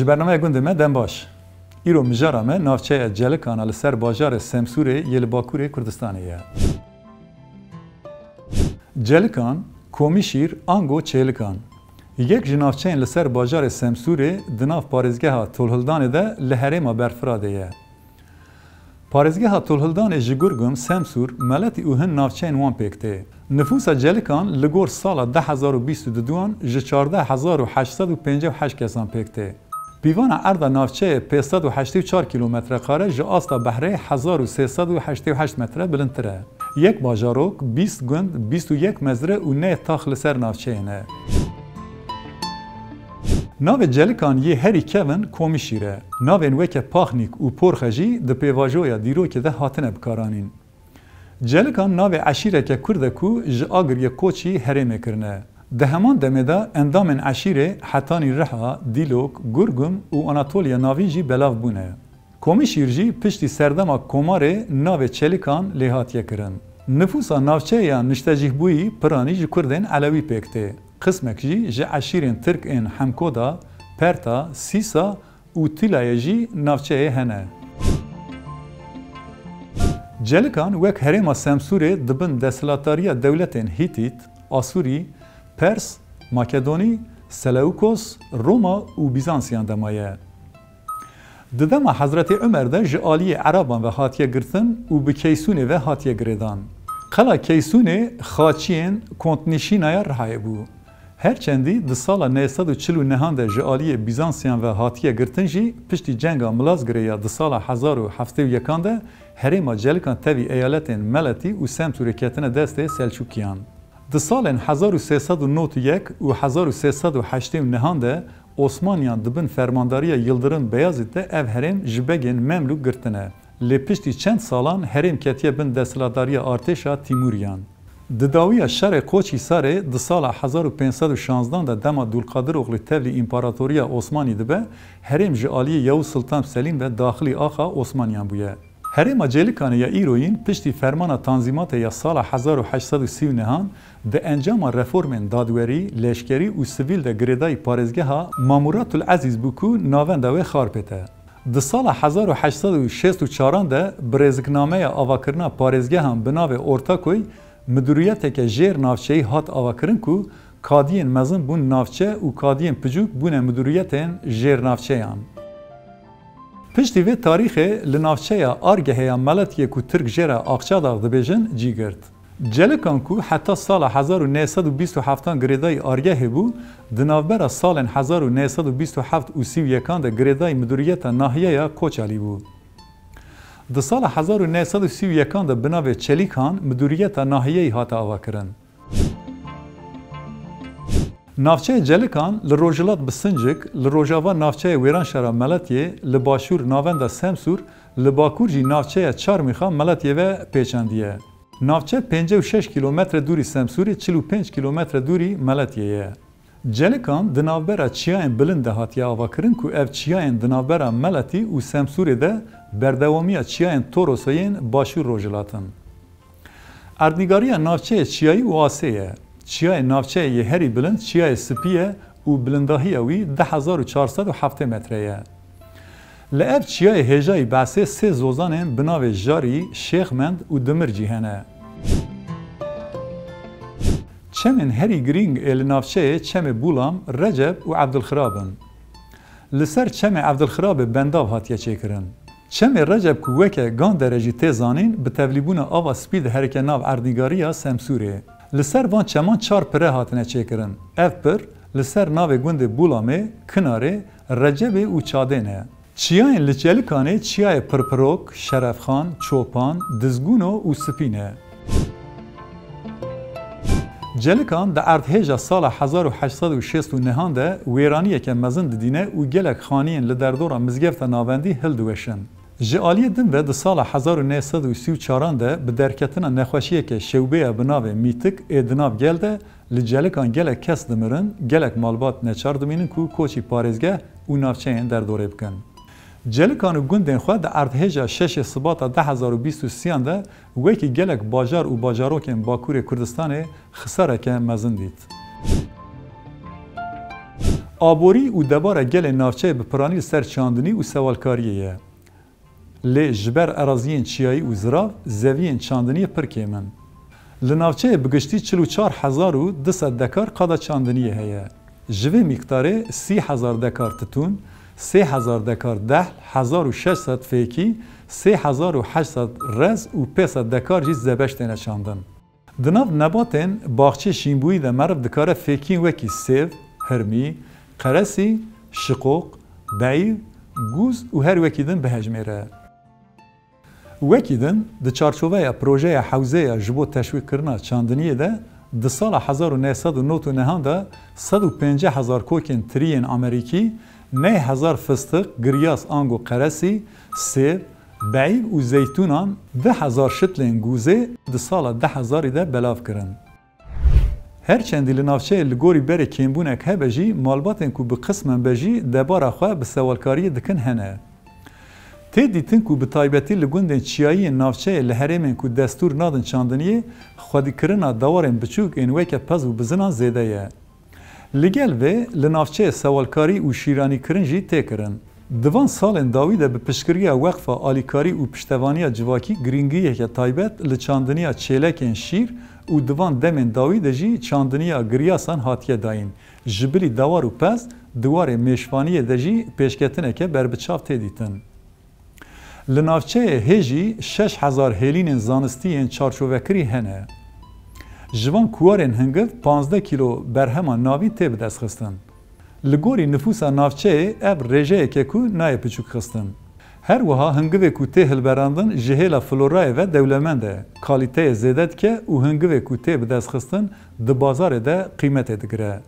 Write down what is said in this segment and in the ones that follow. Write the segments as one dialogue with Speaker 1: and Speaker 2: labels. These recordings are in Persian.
Speaker 1: برنامه گنده من دم باش. ایرو مجاره من نافچه جلکان لسر باجار سمسوره یل باکوره کردستانیه. جلکان کومیشیر آنگو چهلکان. یک جنافچه لسر باجار سمسوره دناف پارزگاه ها تولهلدان ده لحرم برفراده یه. پارزگاه ها تولهلدان جگرگم سمسور ملتی اوهن نافچه وان پیکته. نفوس جلکان لگور سال 2022 ج 14858 کسان پیکته. بیوان عرض نافچه 584 کیلومتر قاره ج آستا بحره 1388 متر بلندتره. یک باجاروک 20 گند 21 مزره و نه تاخل سر نافچه نه. ناو جلکان یه هری کون کومیشیره. ناو انوک پاخنیک و پرخجی ده پیواجویا دیرو که ده هاتنه بکارانین. جلکان ناو عشیره که کرده کو ج آگر یک کوچی هرمه کرنه. ده همان دمه ده اندام عشیره حتانی رحا، دیلوک، گرگم و آناتولیا ناوی جی بلاو بونه. کومیشیر جی پشتی سردما کوماره ناو چلکان لحاتیه کرن. نفوسا ناوچه یا نشتجیه بویی پرانی جی کردن علوی پیکته. قسمک جی جه عشیرین ترک این حمکودا، پرتا، سیسا و تیلای جی ناوچه هنه. جلکان وک هرما سمسوره دبن دستلاتاریا دولتین هیتیت، آسوری، پرس، ماکدونی، سلوکوس، روما و بیزانسیان دمایه. ددما حضرت عمر ده جالی عربان و هاتیه گرتن و به کیسونه و هاتیه گردان. قلا کیسونه خاچین کنتنشینای رهای بو. هرچندی ده سال 949 ده جالی بیزانسیان و هاتیه گرتن جی پشتی جنگا ملازگریا ده سال 1071 ده هرما جلکان تاوی ایالتین ملتی و سمسوره کتن دست سلچوکیان. ده سال 1391 و 1389 ده عثمانیان دبن فرمانداری یلدرم بیازید ده اف هرم جبگین مملوک گرتنه. لی پشتی چند سالان هرم کتیه بن دستلاتاری ارتشا تیموریان. دداوی شر قوچی ساره ده سال 1516 ده دما دولقادر اغلی تبلی امپراتوری عثمانی دبه هرم جالی یو سلطان سلیم به داخلی آخا عثمانیان بویه. هرم جلکان یا ایروین پشتی فرمان تنظیمات یا سال 1839 ده انجام رفورم دادوری، لشکری و سیویل ده گریدای پارزگاه ها مامورات العزیز بکو ناوند و خارپته. ده سال 1864 ده برزگنامه آواکرنا پارزگاه هم بناو اورتاکوی مدیریت که جیر نافچه‌ای هات آواکرن کو کادین مزن بون نافچه و کادین پجوک بون مدیریتن جیر نافچه‌یان. پشتی وی تاریخ لنافچه آرگه یا ملتیه کو ترک جیره آقچاداغ دبیجن جی گرد. جلکان کو حتی سال 1927 گریدای آرگه بو دناوبر سال 1927 و 31 ده گریدای مدیریت ناحیه یا کوچالی بو. ده سال 1931 ده بناو چلیکان مدیریت ناحیه هاتا آوا کرن. نافچه جلکان لروجلات بسنجک لروجاوا نافچه ویران شهر ملتیه لباشور ناوند سمسور لباکور جی نافچه چارمیخا ملتیه و پیچاندیه. نافچه 56 کیلومتر دوری سمسوری 45 کیلومتر دوری ملتیه. جلکان دناوبرا چیاین بلند هاتیه آوا کرن کو اف چیاین دناوبرا ملتی و سمسوری ده بردوامی چیاین توروسوین باشور روجلاتن. اردنگاری نافچه چیایی و آسیه. چیای نافچه یه هری بلند چیای سپیه و بلنداهی اوی 10407 متره. لعب چیای هجای بحثه سه زوزانن بناو جاری، شیخمند و دمرجی هنه. چمن هری گرینگ ال نافچه چم بولام، رجب و عبدالخرابن. لسر چم عبدالخراب بنداو هاتیه چیکرن. چم رجب کوکه گان درجی تزانین به تولیبون آوا سپید هرکه ناو اردنگاری سمسوره. لسر وان چمان چار پره هاتنه چیکرن. اف پر لسر ناو گوند بولامه، کناره، رجب و چادنه. چیاین لچلکانه چیای پرپروک، شرفخان، چوپان، دزگونو و سپینه. جلکان در اردهیجا سال 1869 ده ویرانیه که مزند دینه و گلک خانین لدردورا مزگفت ناوندی هلدوشن. جالی دن به سال 1934 ده به درکتنا نخوشیه که شوبه بناو میتک ادناب گلده لجلکان گلک کس دمرن گلک مالبات نچار دمینن کو کوچی پارزگه و نافچه این در دوره بکن. جلکان و گوندن خود در اردهیجا 6 سبات 2023 ده ویکی گلک باجار و باجاروکن باکور کردستان خساره که مزن دید. آبوری و دبار گل ناوچه بپرانی سر چاندنی و سوالکاریه. لی جبر ارازیین چیایی و زراف زویین چاندنی پرکیمن. لناوچه بگشتی 44,200 دکار قادا چاندنیه هیه. جوه میکتاره 30,000 دکار تتون، 3,000 دکار دهل، 1,600 فیکی، 3,800 رز و 500 دکار جیز زبشتینه چاندن. دناو نباتین باغچه شیمبویی ده مرف دکاره فیکین وکی سیو، هرمی، قرسی، شقوق، بعیو، گوز و هر وکیدن به هجمیره. وکیدن ده چارچوبه پروژه حوزه جبو تشویق کرنا چاندنیه ده ده سال 1999 ده 150,000 کوکن ترین امریکی، 9,000 فستق، گریاس آنگو قرسی، سیب، بعیب و زیتونان 10,000 شتلین گوزه ده سال 10,000 ده بلاف کرن. هرچندی لناوچه لگوری بره کمبونک هبجی مالباتن کو به قسمن بجی دبارا خواه به سوالکاری دکن هنه. تی دیتن کو به تایبتی لگوندن چیایی ناوچه لحرمن کو دستور نادن چاندنیه خودی کرنا دوارن بچوک انوه که پز و بزنان زیده یه. لگل و لناوچه سوالکاری و شیرانی کرن جی تی کرن. دوان سالن داویده به پشکریه وقفه آلیکاری و پشتوانی جواکی گرینگیه که تایبت لچاندنیه چیلکن شیر و دوان دمن داویده جی چاندنیه گریاسان هاتیه داین. جبلی دوار و پس دوار میشوانیه دجی پیشکتنه که بربچاف تیدیتن. لناوچه هجی 6,000 هیلین زانستی چارچوبکری هنه. جوان کوارن هنگف 15 کیلو برهمان ناوی تی بدست خستن. لگوری نفوسا ناوچه اب رژه که کو نای پچوک خستن. هر وها هنگوه کو تی هلبراندن جهیلا فلورای و دولمنده کالیته زیدد که و هنگوه کو تی بدست خستن ده بازار ده قیمت دگره.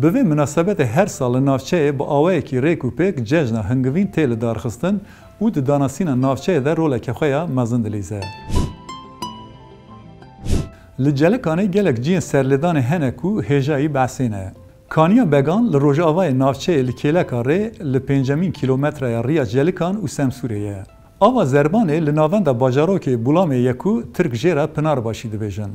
Speaker 1: به مناسبت هر سال ناوچه با آوه کی ریکو پیک ججنا هنگوین تیل دار خستن و ده داناسین ناوچه ده روله که خویا مزند لیزه. لجلکانه گلک جین سرلدان هنه کو هجایی بحثینه. کانیا بگان لروژ آوه ناوچه لکیلکا ری لپنجمین کیلومتر ریا جلکان و سمسوریه. آوا زربانه لناوند باجارو که بولام یکو ترک جیره پنار باشیده بیجن.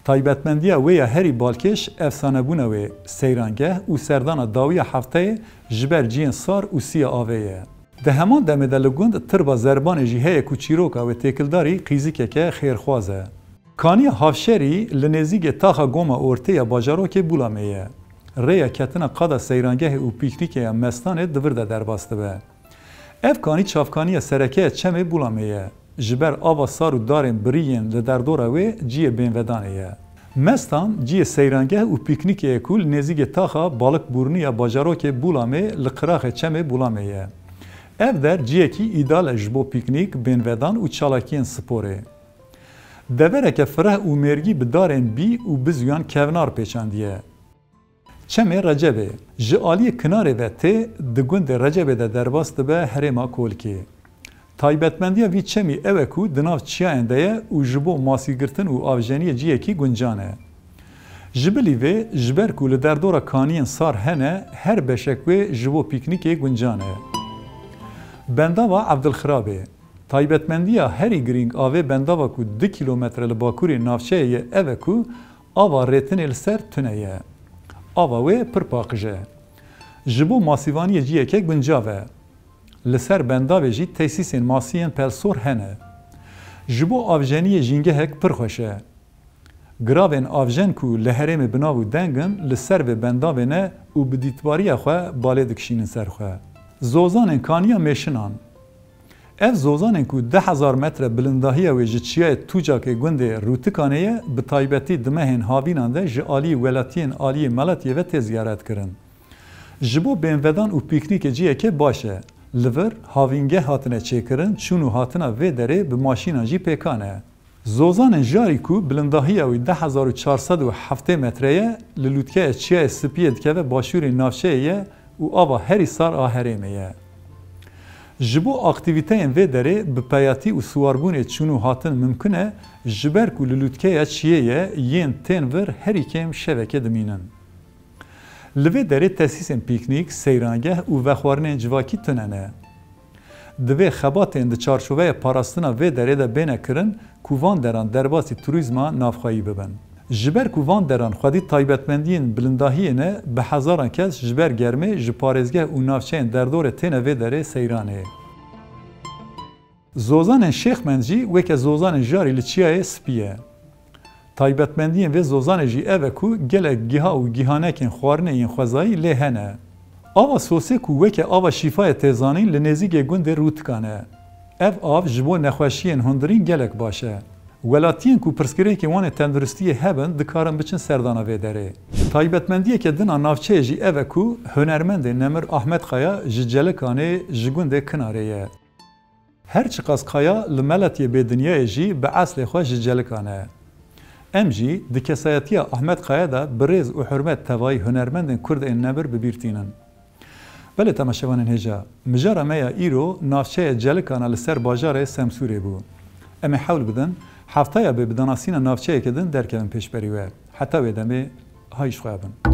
Speaker 1: تایبەتمەندیە wê herî balkêş efsanebûna wê seyrangeh û serdana dawiya hefteyê ji ber ciyên sar û siya avê ye. Di heman demê de li gund tirba zerbanê jî heye ku çîroka wê têkildarî qîzikeke xêrxwaz e. Kaniya Hafşerî li nêzîgê taxa goma ortêya bajarokê Bulamê ye. Rêya ketina qada seyrangehê û pîknîkê mestanê di vir de derbas dibe. Ev kanî çavkaniya serekeya çemê Bulamê ye. Ji ber ava sar û darên birîyên li derdora wê ciyê bênvedanê ye. Mestan ciyê seyrangeh û pîknîkê ku li nêzîgê taxa balıkbûrniya bajarokê Bulamê li qiraxê çemê Bulamê ye. Ev der ciyekî îdal e ji bo pîknîk, bênvedan û çalakiyên sporê. Devereke fireh û mêrgî bi darên bî û bizûyan kevnar pêçandiye. Çemê Recebê ji aliyê kinarê ve tê di gundê Recebê de derbas dibe herêma Kolkê. Taybetmendiya vî çemî ew e ku di nav çiyayên de ye û ji bo masîgirtin û avjeniyê ciyekî guncan e. Ji bilî vê ji ber ku li derdora kaniyên sar hene her beşek wê ji bo pîknîkê guncan e. Bendava Ebdilxirabê taybetmendiya herî girîng avê bendava ku 2 kilometre li bakurê navçeyê ye ev e ku ava rêtinê li ser tune ye. Ava wê pir paqij e. Ji bo masîvaniyê ciyekê guncav e. Li ser bendavê jî tesîsên masiyên pelsor hene. Ji bo avjeniyê jîngehek pir xweş e. Giravên avjen ku li herêmê binav û dengin li ser vê bendavê ne û bi dîtibariya xwe balê dikişînin ser xwe. Zozanên kaniya mêşinan. Ev zozanên ku 10,000 metre bilindahiya wê ji çiyayê Tucakê gundê Rûtikanê ye bi taybetî di mehên havînan de ji aliyê welatiyên aliyê Meletiyê ve tê ziyaret kirin. Ji bo bênvedan û pîknîkê ciyekê baş e. Li vir havîngeh hatine çêkirin, çûn û hatina vê derê bi maşînan jî pêkan e. Zozanên jarî ku bilindahiya wî 10,407 metre ye, li lûtkeya çiyayê Spiyê dikeve başûrê navçeyê ye û ava herî sar a herêmê ye. Ji bo aktîvîteyên vê derê bi peyatî û siwarbûnê çûn û hatin mimkün e, ji ber ku li lûtkeya çiyê ye yên tên vir herî kêm şeveke dimînin. Li vê derê tesîsên pîknîk, seyrangeh û vexwarinên civakî tune ne. Di vê xebatên di çarçoveya parastina vê derê de bêne kirin ku van deran derbasî turîzma navxwayî bibin. جبر کو وان دران خودی تایبەتمەندیên bilindahiyê ne bi hezaran kes ji ber germê ji parêzgeh û navçeyên derdorê têne vê derê seyranê. Zozanên Şêxmend jî weke zozanên jarî li Çiyayê spî ye. Taybetmendiyên vê zozanê jî ev e ku gelek giha û gihanekên xwarinê yên xwezayî lê hene. Ava sosê ku weke ava şîfayê têzanîn li nêzîkê gundê rûtikan e. Ev av ji bo nexweşiyên hundirîn gelek baş e. Welatiyên ku pirsgirêkên wan ê tenduristiyê hebin dikarin biçin serdana vê derê. Taybetmendiyeke dina navçeyê jî ev e ku hunermendê Nemir Ahmed Xaya ji Celekanê ji gundê Kinarê ye. Her çi qas Xaya li meletiyê bêdinyayê jî bi eslê xwe ji Celekan e. Em jî di kesayetiya Ahmed Xaya da bi rêz û hurmet tevayî hunermendên Kurd ên Nemir bibîrtînin. Belê temaşevanên hêja, mijara me ya îro navçeya Celekana li ser bajarê Semsûrê bû. Em ê hewl bidin heftaya bê bi danasîna navçeyekê din derkevin pêşberî we. Heta wê demê hayîş xwe bin.